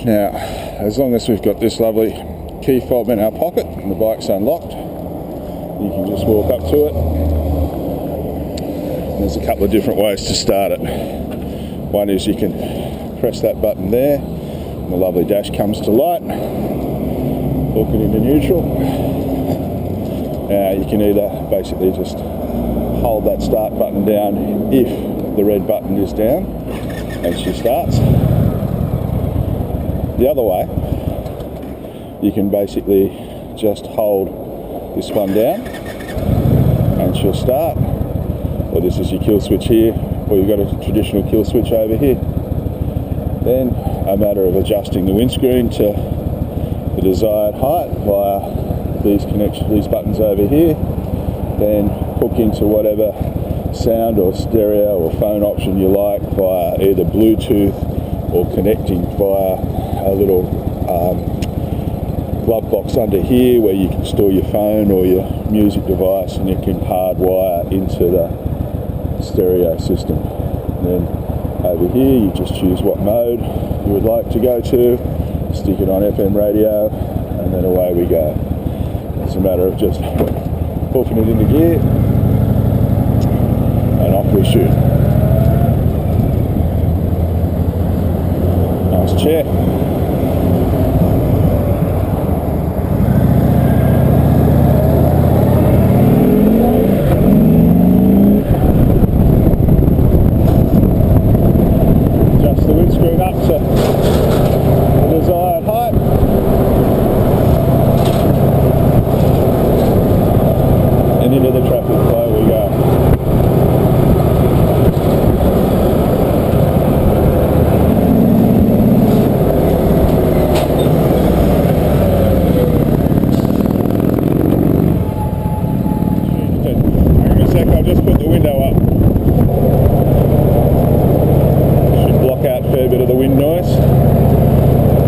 Now, as long as we've got this lovely key fob in our pocket and the bike's unlocked, you can just walk up to it. There's a couple of different ways to start it. One is you can press that button there, and the lovely dash comes to light. Hook it into neutral. Now you can either basically just hold that start button down if the red button is down and she starts. The other way, you can basically just hold this one down and she'll start. Or this is your kill switch here, or you've got a traditional kill switch over here. Then a matter of adjusting the windscreen to the desired height via these buttons over here. Then hook into whatever sound or stereo or phone option you like via either Bluetooth or connecting via a little glove box under here where you can store your phone or your music device, and you can hardwire into the stereo system. And then over here you just choose what mode you would like to go to, stick it on FM radio, and then away we go. It's a matter of just hooking it into gear and off we shoot. Nice chair. Adjust the windscreen up to the desired height. And into the traffic flow we go. I'll just put the window up. Should block out a fair bit of the wind noise.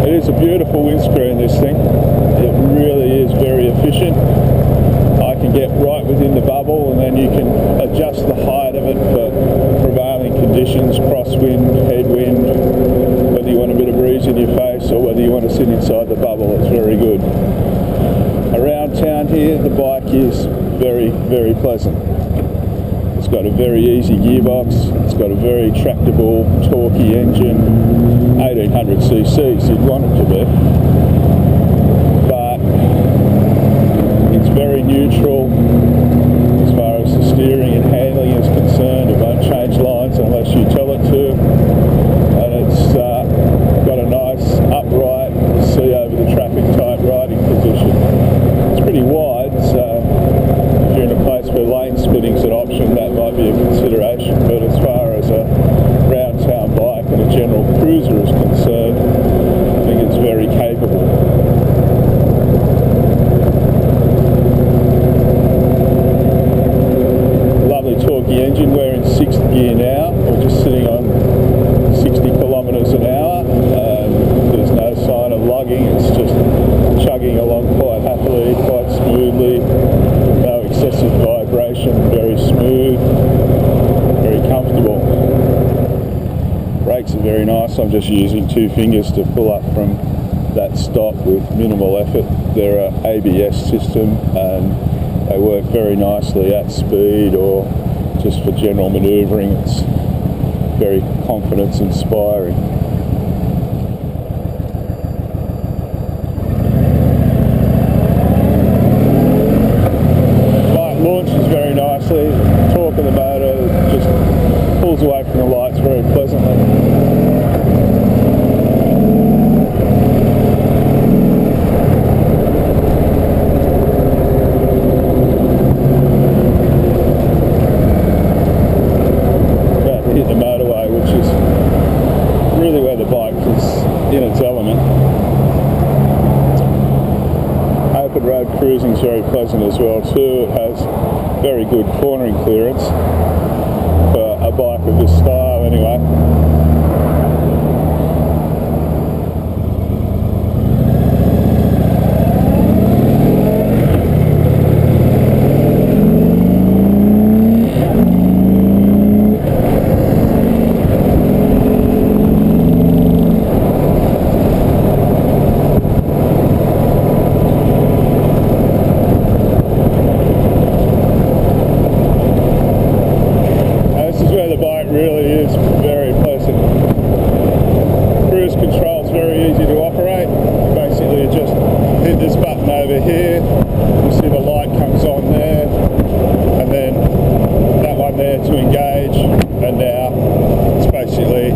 It is a beautiful windscreen, this thing. It really is very efficient. I can get right within the bubble, and then you can adjust the height of it for prevailing conditions, crosswind, headwind, whether you want a bit of breeze in your face or whether you want to sit inside the bubble. It's very good. Around town here, the bike is very, very pleasant. It's got a very easy gearbox, it's got a very tractable, torquey engine, 1800 cc's you'd want it to be, but it's very neutral as far as the steering and handling is concerned. It won't change lines unless you tell it to, and it's got a nice upright, see over the traffic type riding position. It's pretty wide, so if you're in a place where lane splitting's an option, that might be a consideration, but as far as a round town bike and a general cruiser is concerned, I think it's very capable. Lovely torquey engine. We're in 6th gear now. We're just sitting on 60 kilometres an hour. There's no sign of lugging. It's just chugging along quite happily, quite smoothly. No excessive vibration, very smooth, very comfortable. Brakes are very nice. I'm just using 2 fingers to pull up from that stop with minimal effort. They're an ABS system and they work very nicely at speed or just for general manoeuvring. It's very confidence inspiring. Launches very nicely. Torque of the motor just pulls away from the lights very pleasantly. About to hit the motorway, which is really where the bike is in its element. Open road cruising is very pleasant as well too. It has very good cornering clearance for a bike of this style anyway. You see the light comes on there, and then that one there to engage, and now it's basically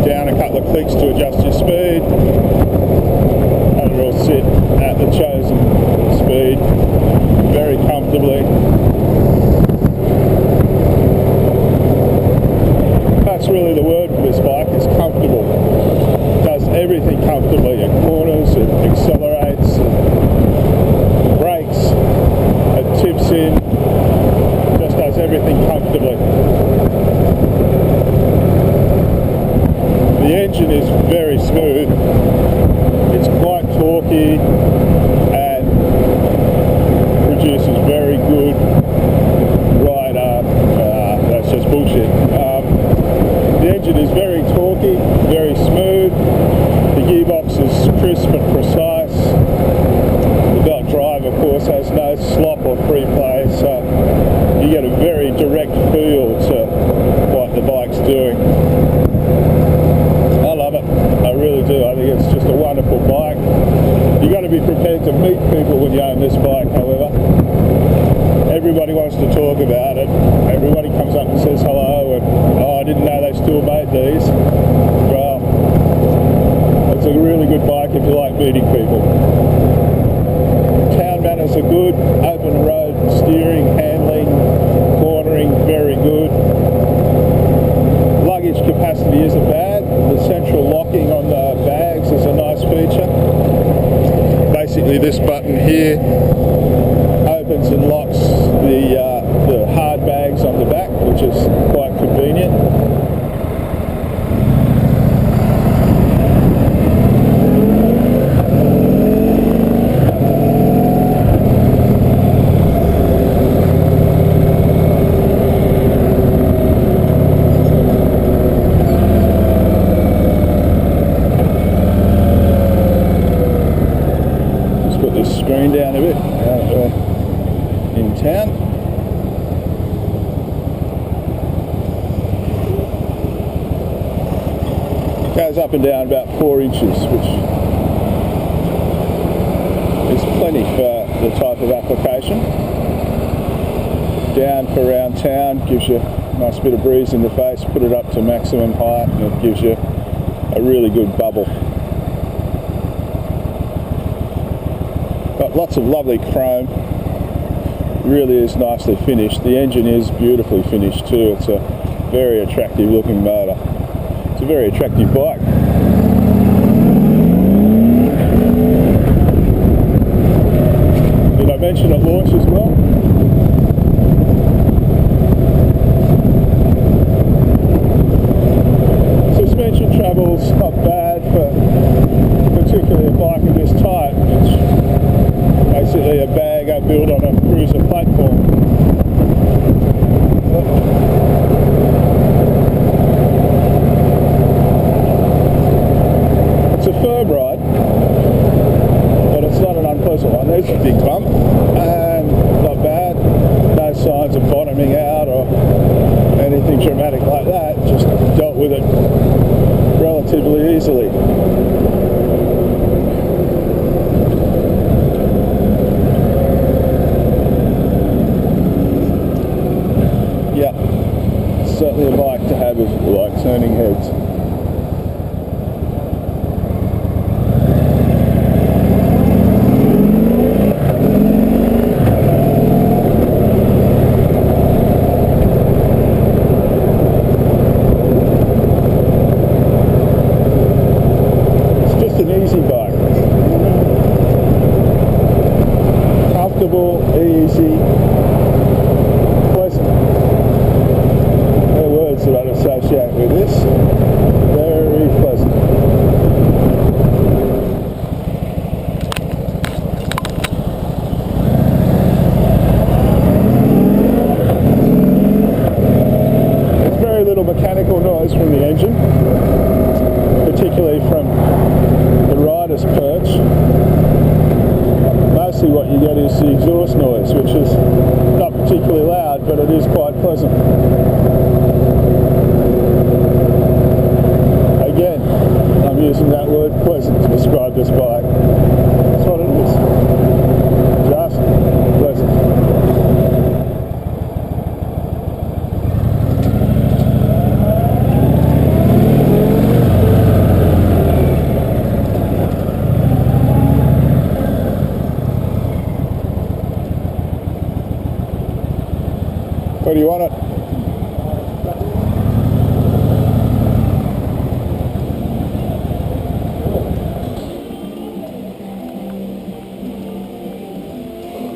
down a couple of clicks to adjust your speed, and it'll sit at the chosen speed very comfortably. That's really the word for this bike, it's comfortable. It does everything comfortably. It corners, it accelerates, it brakes, it tips in, just does everything comfortably. The engine is very smooth, it's quite torquey and produces very good ride arm. That's just bullshit. The engine is very torquey, very smooth, the gearbox is crisp and precise, the belt drive of course has no slop or free play, so you get a very direct feel to what the bike's doing. I love it, I really do. I think it's just a wonderful bike. You've got to be prepared to meet people when you own this bike, however. Everybody wants to talk about it. Everybody comes up and says hello and, oh, I didn't know they still made these. Well, it's a really good bike if you like meeting people. Town manners are good, open road steering, handling, cornering, very good. Luggage capacity isn't bad. The central locking on the bags is a nice feature. Basically this button here opens and locks the hard bags on the back, which is quite convenient. Just put this screen down a bit. In town. Goes up and down about 4 inches, which is plenty for the type of application. Down for around town, gives you a nice bit of breeze in the face, put it up to maximum height and it gives you a really good bubble. Got lots of lovely chrome. Really is nicely finished. The engine is beautifully finished too. It's a very attractive looking motor. It's a very attractive bike. Did I mention at launch as well? Suspension travel's not bad for particularly a bike of this type. It's basically a bag I built on a cruiser platform. It's a firm ride, but it's not an unpleasant one. There's a big bump, and not bad. No signs of bottoming out or anything dramatic like that. Just dealt with it relatively easily. Certainly a bike to have if you like turning heads. It's just an easy bike. Comfortable, easy, pleasant. That I'd associate with this. Very pleasant. There's very little mechanical noise from the engine, particularly from the rider's perch. Mostly what you get is the exhaust noise, which is not particularly loud, but it is quite pleasant. Again, I'm using that word pleasant to describe this bike. That's what it is. Where do you want it?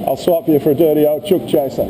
I'll swap you for a dirty old chook chaser.